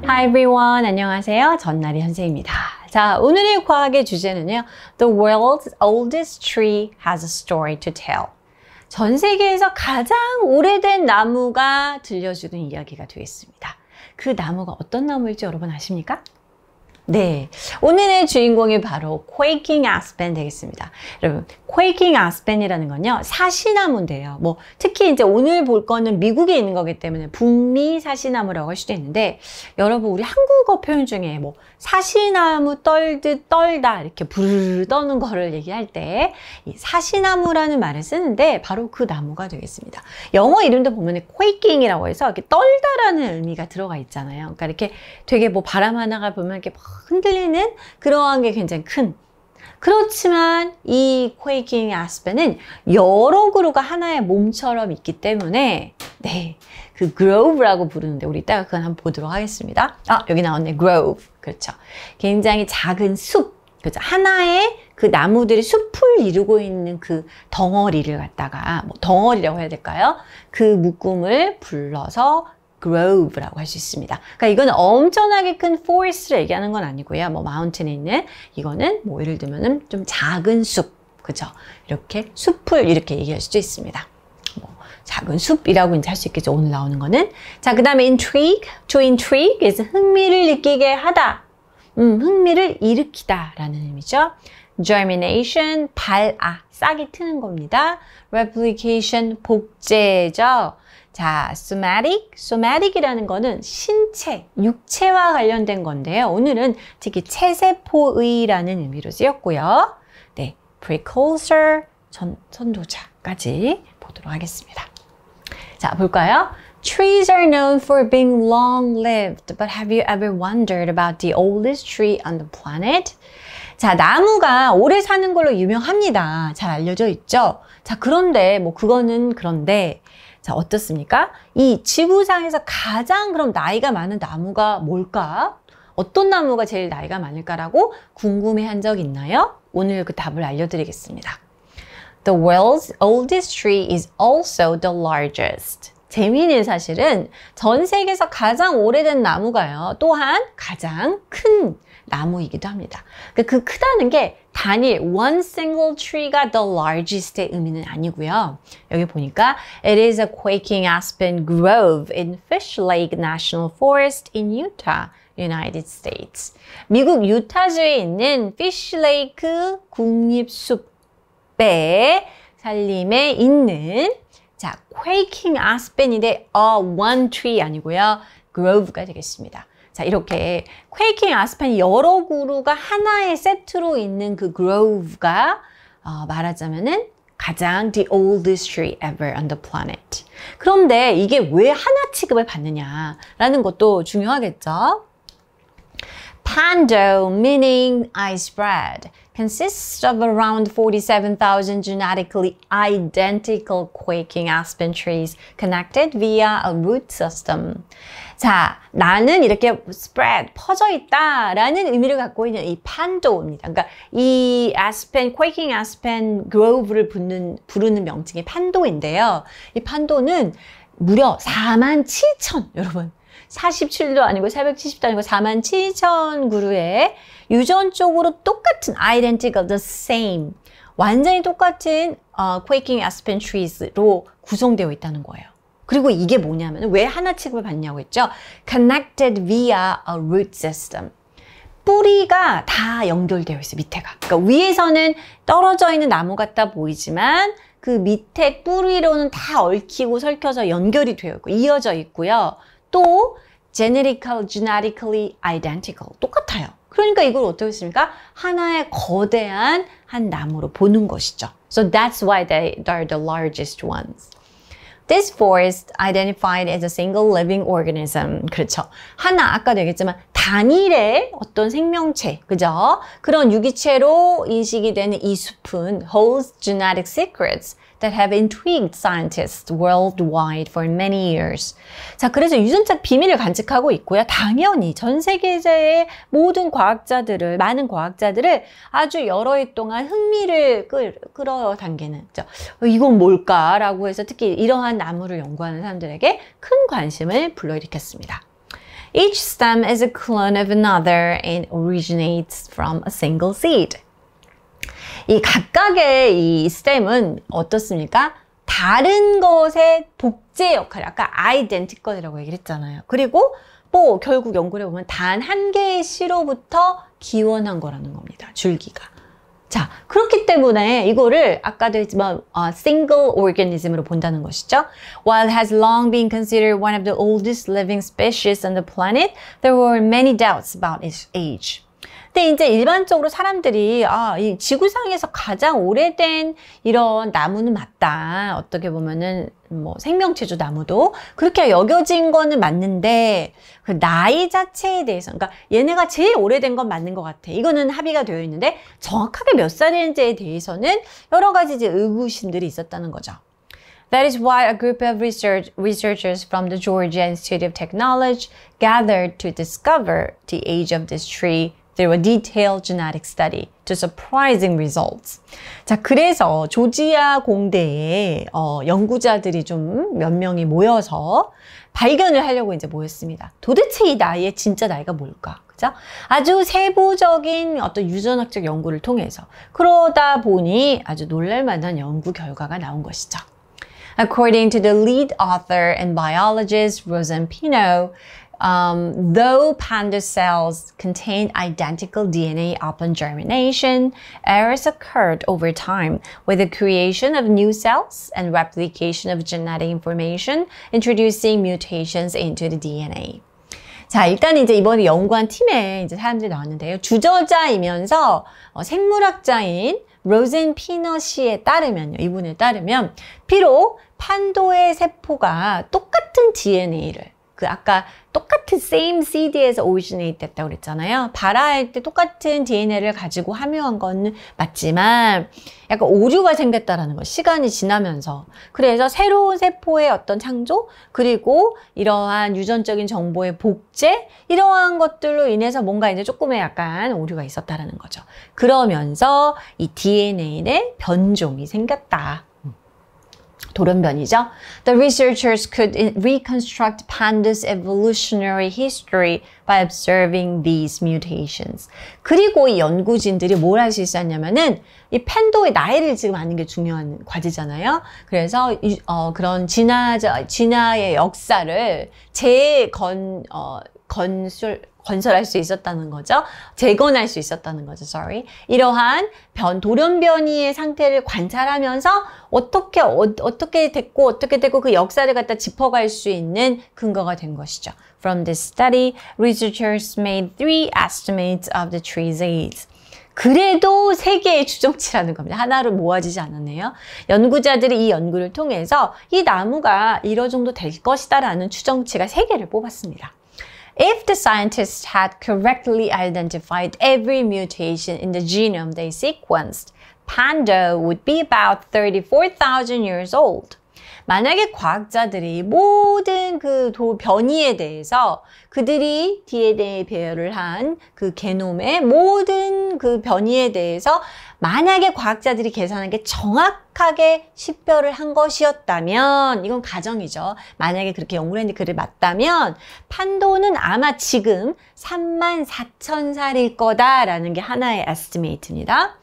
Hi everyone, 안녕하세요. 전나리 선생님입니다. 자, 오늘의 과학의 주제는요. The world's oldest tree has a story to tell. 전 세계에서 가장 오래된 나무가 들려주는 이야기가 되겠습니다. 그 나무가 어떤 나무일지 여러분 아십니까? 네, 오늘의 주인공이 바로 Quaking Aspen 되겠습니다. 여러분, Quaking Aspen이라는 건요, 사시나무인데요. 뭐 특히 이제 오늘 볼 거는 미국에 있는 거기 때문에 북미 사시나무라고 할 수도 있는데, 여러분 우리 한국어 표현 중에 뭐 사시나무 떨듯 떨다 이렇게 부르르 떠는 거를 얘기할 때 이 사시나무라는 말을 쓰는데 바로 그 나무가 되겠습니다. 영어 이름도 보면 Quaking이라고 해서 이렇게 떨다라는 의미가 들어가 있잖아요. 그러니까 이렇게 되게 뭐 바람 하나가 보면 이렇게 막 흔들리는 그러한 게 굉장히 큰. 그렇지만 이 Quaking Aspen은 여러 그루가 하나의 몸처럼 있기 때문에 네, 그 grove라고 부르는데 우리 이따가 그건 한번 보도록 하겠습니다. 아, 여기 나왔네. grove. 그렇죠. 굉장히 작은 숲. 그렇죠. 하나의 그 나무들이 숲을 이루고 있는 그 덩어리를 갖다가 뭐 덩어리라고 해야 될까요? 그 묶음을 불러서 grove라고 할 수 있습니다. 그러니까 이건 엄청나게 큰 forest를 얘기하는 건 아니고요. 뭐 마운틴에 있는 이거는 뭐 예를 들면은 좀 작은 숲, 그죠? 이렇게 숲을 이렇게 얘기할 수도 있습니다. 뭐 작은 숲이라고 이제 할 수 있겠죠. 오늘 나오는 거는. 자, 그 다음에 intrigue, to intrigue is 흥미를 느끼게 하다. 흥미를 일으키다라는 의미죠. germination, 싹이 트는 겁니다. replication, 복제죠. 자, somatic이라는 거는 신체, 육체와 관련된 건데요. 오늘은 특히 체세포의라는 의미로 쓰였고요. 네, precursor, 선도자까지 보도록 하겠습니다. 자, 볼까요? Trees are known for being long-lived, but have you ever wondered about the oldest tree on the planet? 자, 나무가 오래 사는 걸로 유명합니다. 잘 알려져 있죠? 자, 그런데 그런데 자, 어떻습니까? 이 지구상에서 가장 그럼 나이가 많은 나무가 뭘까? 어떤 나무가 제일 나이가 많을까라고 궁금해 한 적 있나요? 오늘 그 답을 알려드리겠습니다. The world's oldest tree is also the largest. 재미있는 사실은 전 세계에서 가장 오래된 나무가요. 또한 가장 큰 나무이기도 합니다. 그 크다는 게 단일 one single tree가 the largest의 의미는 아니고요. 여기 보니까 it is a quaking aspen grove in Fish Lake National Forest in Utah, United States. 미국 유타주에 있는 Fish Lake 국립숲의 산림에 있는 자, quaking aspen인데 one tree 아니고요. grove가 되겠습니다. 자, 이렇게 quaking aspen이 여러 그루가 하나의 세트로 있는 그 grove가 말하자면은 가장 the oldest tree ever on the planet. 그런데 이게 왜 하나 취급을 받느냐라는 것도 중요하겠죠. Pando, meaning ice bread, consists of around 47,000 genetically identical quaking aspen trees connected via a root system. 자, 나는 이렇게 spread, 퍼져 있다 라는 의미를 갖고 있는 이 판도입니다. 그러니까 이 aspen, quaking aspen grove를 부르는 명칭이 판도인데요. 이 판도는 무려 47,000, 여러분. 47도 아니고 470도 아니고 47,000그루의 유전적으로 똑같은 identical, the same, 완전히 똑같은 quaking aspen trees로 구성되어 있다는 거예요. 그리고 이게 뭐냐면 왜 하나 취급을 받냐고 했죠? Connected via a root system. 뿌리가 다 연결되어 있어요, 밑에가. 그러니까 위에서는 떨어져 있는 나무 같아 보이지만 그 밑에 뿌리로는 다 얽히고 설켜서 연결이 되어 있고 이어져 있고요. 또 genetically identical, 똑같아요. 그러니까 이걸 어떻게 했습니까? 하나의 거대한 한 나무로 보는 것이죠. So that's why they are the largest ones. This forest identified as a single living organism. 그렇죠. 하나, 아까도 얘기했지만 단일의 어떤 생명체, 그죠? 그런 유기체로 인식이 되는 이 숲은 holds genetic secrets that have intrigued scientists worldwide for many years. 자, 그래서 유전적 비밀을 간직하고 있고요. 당연히 전 세계의 모든 과학자들을, 많은 과학자들을 아주 여러 해 동안 흥미를 끌어당기는, 이건 뭘까라고 해서 특히 이러한 나무를 연구하는 사람들에게 큰 관심을 불러일으켰습니다. Each stem is a clone of another and originates from a single seed. 이 각각의 이 stem은 어떻습니까? 다른 것의 복제 역할, 아까 identical이라고 얘기를 했잖아요. 그리고 뭐 결국 연구를 해보면 단 한 개의 씨로부터 기원한 거라는 겁니다. 줄기가. 자, 그렇기 때문에 이거를 아까도 했지만 single organism으로 본다는 것이죠. While it has long been considered one of the oldest living species on the planet, there were many doubts about its age. 근데 이제 일반적으로 사람들이 이 지구상에서 가장 오래된 이런 나무는 맞다. 어떻게 보면은 뭐 생명체조 나무도 그렇게 여겨진 거는 맞는데 그 나이 자체에 대해서 그러니까 얘네가 제일 오래된 건 맞는 것 같아. 이거는 합의가 되어 있는데 정확하게 몇 살인지에 대해서는 여러 가지 이제 의구심들이 있었다는 거죠. That is why a group of researchers from the Georgia Institute of Technology gathered to discover the age of this tree through a detailed genetic study to surprising results. 자, 그래서 조지아 공대에 연구자들이 좀 몇 명이 모여서 발견을 하려고 이제 모였습니다. 도대체 이 나이의 진짜 나이가 뭘까? 그죠? 아주 세부적인 어떤 유전학적 연구를 통해서 그러다 보니 아주 놀랄만한 연구 결과가 나온 것이죠. According to the lead author and biologist Rosanne Pino, though panda cells contain identical DNA upon germination, errors occurred over time with the creation of new cells and replication of genetic information, introducing mutations into the DNA. 자, 일단 이제 이번에 연구한 팀에 이제 사람들이 나왔는데요. 주저자이면서 생물학자인 로젠 피너 씨에 따르면요. 이분에 따르면 비록 판도의 세포가 똑같은 DNA를 아까 똑같은 same seed에서 originate 됐다고 그랬잖아요. 발화할 때 똑같은 DNA를 가지고 함유한 건 맞지만 약간 오류가 생겼다라는 거. 시간이 지나면서. 그래서 새로운 세포의 어떤 창조 그리고 이러한 유전적인 정보의 복제 이러한 것들로 인해서 뭔가 이제 조금의 약간 오류가 있었다라는 거죠. 그러면서 이 DNA의 변종이 생겼다. 돌연변이죠. The researchers could reconstruct pandas' evolutionary history by observing these mutations. 그리고 이 연구진들이 뭘 할 수 있었냐면은 이 팬도의 나이를 지금 아는 게 중요한 과제잖아요. 그래서 그런 진화의 역사를 건설할 수 있었다는 거죠. 재건할 수 있었다는 거죠. Sorry. 이러한 돌연변이의 상태를 관찰하면서 어떻게 됐고 그 역사를 갖다 짚어갈 수 있는 근거가 된 것이죠. From this study, researchers made 3 estimates of the tree's age. 그래도 3개의 추정치라는 겁니다. 하나로 모아지지 않았네요. 연구자들이 이 연구를 통해서 이 나무가 이러 정도 될 것이다라는 추정치가 3개를 뽑았습니다. If the scientists had correctly identified every mutation in the genome they sequenced, panda would be about 34,000 years old. 만약에 과학자들이 모든 그 변이에 대해서 그들이 DNA 배열을 한 그 게놈의 모든 그 변이에 대해서 만약에 과학자들이 계산한 게 정확하게 식별을 한 것이었다면 이건 가정이죠. 만약에 그렇게 연구를 했는데 그게 맞다면 판도는 아마 지금 34,000살일 거다라는 게 하나의 에스티메이트입니다.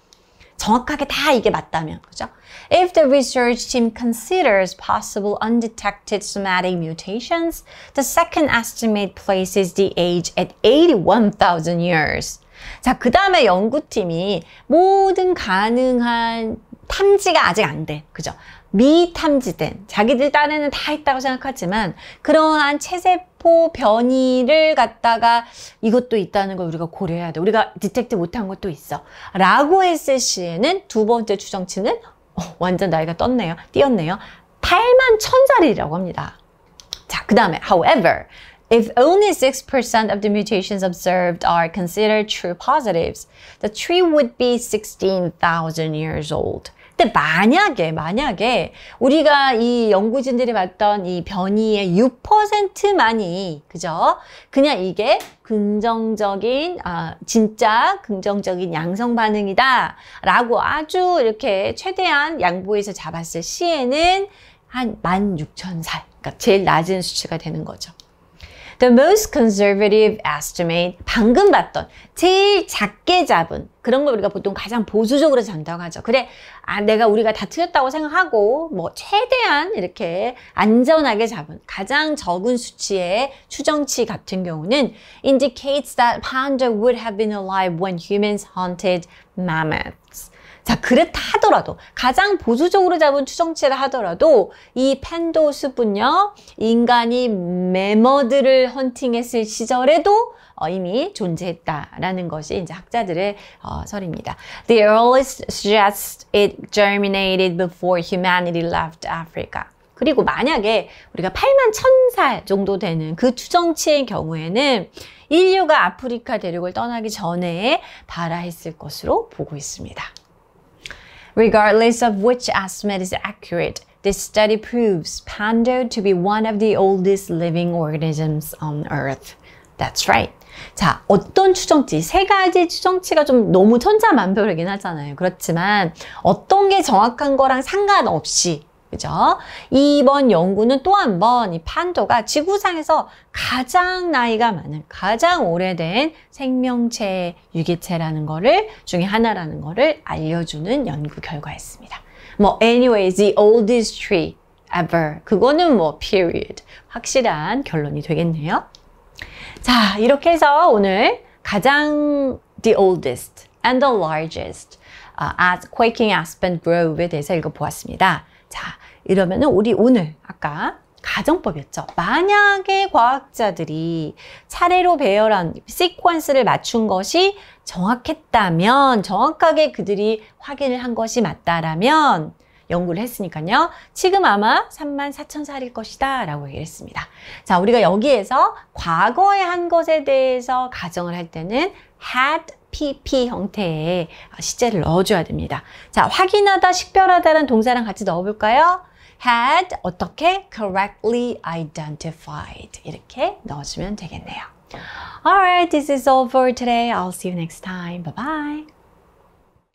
정확하게 다 이게 맞다면, 그죠? If the research team considers possible undetected somatic mutations, the second estimate places the age at 81,000 years. 자, 그 다음에 연구팀이 모든 가능한 탐지가 아직 안 돼, 그죠? 미탐지된, 자기들 딴에는 다 있다고 생각하지만 그러한 체세포 변이를 갖다가 이것도 있다는 걸 우리가 고려해야 돼. 우리가 디텍트 못한 것도 있어. 라고 했을 시에는 두 번째 추정치는 완전 나이가 뛰었네요. 81,000살이라고 합니다. 자, 그 다음에 however, if only 6% of the mutations observed are considered true positives, the tree would be 16,000 years old. 근데 만약에 우리가 이 연구진들이 봤던 이 변이의 6%만이 그죠? 그냥 이게 진짜 긍정적인 양성 반응이다 라고 아주 이렇게 최대한 양보해서 잡았을 시에는 한 16,000살, 그러니까 제일 낮은 수치가 되는 거죠. The most conservative estimate, 방금 봤던 제일 작게 잡은 그런 걸 우리가 보통 가장 보수적으로 잡는다고 하죠. 그래, 우리가 다 틀렸다고 생각하고 뭐 최대한 이렇게 안전하게 잡은 가장 적은 수치의 추정치 같은 경우는 indicates that panda would have been alive when humans hunted mammoths. 자, 그렇다 하더라도 가장 보수적으로 잡은 추정치를 하더라도 이 팬도 숲은요 인간이 매머드를 헌팅했을 시절에도 이미 존재했다라는 것이 이제 학자들의 설입니다. The earliest suggests it germinated before humanity left Africa. 그리고 만약에 우리가 8만 1000살 정도 되는 그 추정치의 경우에는 인류가 아프리카 대륙을 떠나기 전에 발화했을 것으로 보고 있습니다. Regardless of which estimate is accurate, this study proves panda to be one of the oldest living organisms on Earth. That's right. 자, 어떤 추정치, 세 가지 추정치가 좀 너무 천차만별이긴 하잖아요. 그렇지만 어떤 게 정확한 거랑 상관없이 그죠? 이번 연구는 또 한 번 이 판도가 지구상에서 가장 나이가 많은, 가장 오래된 생명체, 유기체라는 거를 중에 하나라는 거를 알려주는 연구 결과였습니다. 뭐 anyways, the oldest tree ever. 그거는 뭐 period. 확실한 결론이 되겠네요. 자, 이렇게 해서 오늘 가장 the oldest and the largest as quaking aspen grove에 대해서 읽어보았습니다. 자, 이러면은 우리 오늘 아까 가정법이었죠. 만약에 과학자들이 차례로 배열한 시퀀스를 맞춘 것이 정확했다면, 정확하게 그들이 확인을 한 것이 맞다라면 연구를 했으니까요. 지금 아마 34,000살일 것이다 라고 얘기를 했습니다. 자, 우리가 여기에서 과거에 한 것에 대해서 가정을 할 때는 had PP 형태의 시제를 넣어줘야 됩니다. 자, 확인하다, 식별하다라는 동사랑 같이 넣어볼까요? had 어떻게? correctly identified 이렇게 넣어주면 되겠네요. Alright, this is all for today. I'll see you next time. Bye bye.